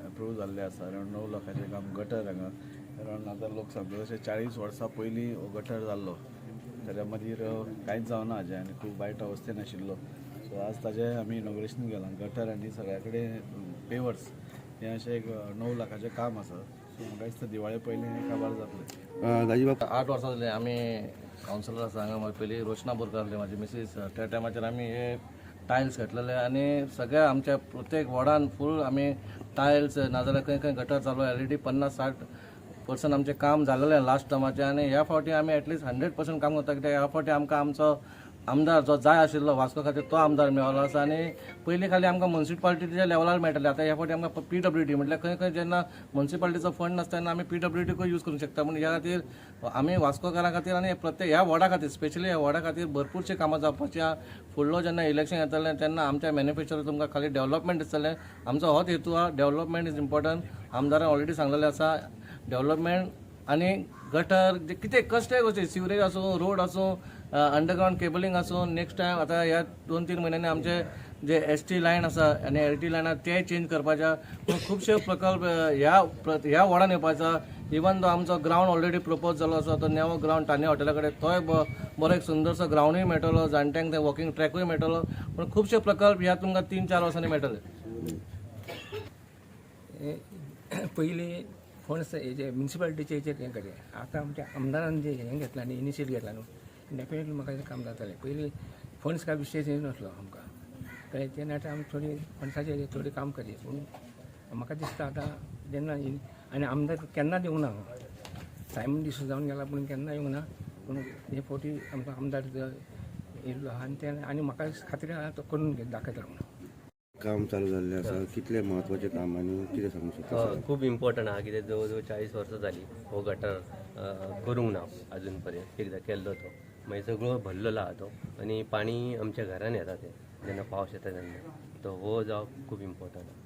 Approve जाल्लें आसा. Around 9 लाखाचें काम गटर हांगा. अरावंड आतां लोक सांगता तशें 40 वर्सां पयलीं हो गटर जाल्लो. ताच्या मागीर कांयच जावना हाजें आनी खूब वायट अवस्थेन आशिल्लो. सो आज ताजें आमी इनॉग्रेशन केलां. गटर आनी सगळ्या कडेन पेवर्स हें अशें एक 9 लाखाचें काम आसा. सो म्हाका दिसता दिवाळे पयलीं हें काबार जातलें. दाजीबाब 8 वर्सां जालीं आमी कावन्सिलर आसा हांगा. पयलीं रोशना बोरकार आसली म्हाजी मिसीस. त्या टायमाचेर आमी हे टायल्स घातलेले आनी सगळ्या आमच्या प्रत्येक वॉर्डान फूल आमी टायल्स नाजाल्यार खंय खंय गटर चालू ऑलरेडी 50-60% आमचें काम जाल्लें लास्ट टर्माचें. आनी ह्या फावटी आमी एटलीस्ट 100% काम करता. कित्याक ह्या फावटी आमकां आमचो आमदार जो जाय आशिल्लो वास्को खातीर तो आमदार मेळ्ळो आसा. आनी पयलीं खाली आमकां म्युन्सिपालिटीच्या लेवलार मेळटालें. आतां ह्या फावटी आमकां PWD म्हटल्यार खंय खंय जेन्ना म्युन्सिपालिटीचो फंड नासता तेन्ना आमी PWDकूय यूज करूंक शकता. पूण ह्या खातीर आमी वास्कोकारां खातीर आनी प्रत्येक ह्या वॉर्डा खातीर स्पेशली ह्या वॉर्डा खातीर भरपूरशीं कामां जावपाची. फुडलो जेन्ना इलेक्शन येतलें तेन्ना आमच्या मॅनिफेस्टोर तुमकां खाली डेव्हलपमेंट दिसतलें. आमचो होच हेतू आहा. Development is important. आमदारान ऑलरेडी सांगलेलें आसा डेव्हलपमेंट आनी गटर जे कितें कसलेय गोश्टी सिवरेज आसूं रोड आसूं अंडरग्रावंड केबलिंग आसूं. नेक्स्ट टायम आतां ह्या 2-3 म्हयन्यांनी आमचे जे ST लायन आसा आनी LT लायन ते चेंज करपाच्या. पूण खुबशे प्रकल्प ह्या वॉर्डान येवपाचा. इवन दो आमचो ग्रावंड ऑलरेडी प्रपोज जालो आसा तो नेवो ग्रावंड तान्या हॉटेला कडेन तोय बरो एक सुंदरसो ग्रावंडूय मेळटलो. जाणट्यांक ते वॉकिंग ट्रॅकूय मेळटलो. पूण खुबशे प्रकल्प ह्या तुमकां 3-4 वर्सांनी मेळटले. पयलीं फंड्स हेजे म्युन्सिपालिटीचे हेचेर हें करें. आतां आमच्या आमदारान जे हें घेतलां न्ही इनिशिएटीव घेतला न्हू डेफिनेटली म्हाका काम जातालें. पयलीं फंड्स काय विशय नासलो आमकां कळ्ळें. तेन्ना आमी थोडी फंड्साचेर थोडी काम करी. पूण म्हाका दिसता आतां जेन्ना आनी आमदार केन्ना दिवंक ना. टायम दीस जावन गेला पूण केन्ना येवंक ना. पूण हे फावटी आमकां आमदार येयल्लो आहा आनी तें आनी म्हाका खात्री आहा तो करून दाखयतलो म्हणून. काम चालू जाल्लें आसा. कितलें म्हत्वाचें काम आनी कितें सांगू शकता? खूब इम्पॉर्टंट आहा. कितें जवळ जवळ 40 वर्सां जालीं हो गटर करूंक ना अजून पर्यंत. एकदां केल्लो तो मागीर सगळो भरलेलो आहा तो. आनी पाणी आमच्या घरान येता तें जेन्ना पावस येता तेन्ना तो हो जावप खूब इम्पॉर्टंट आहा.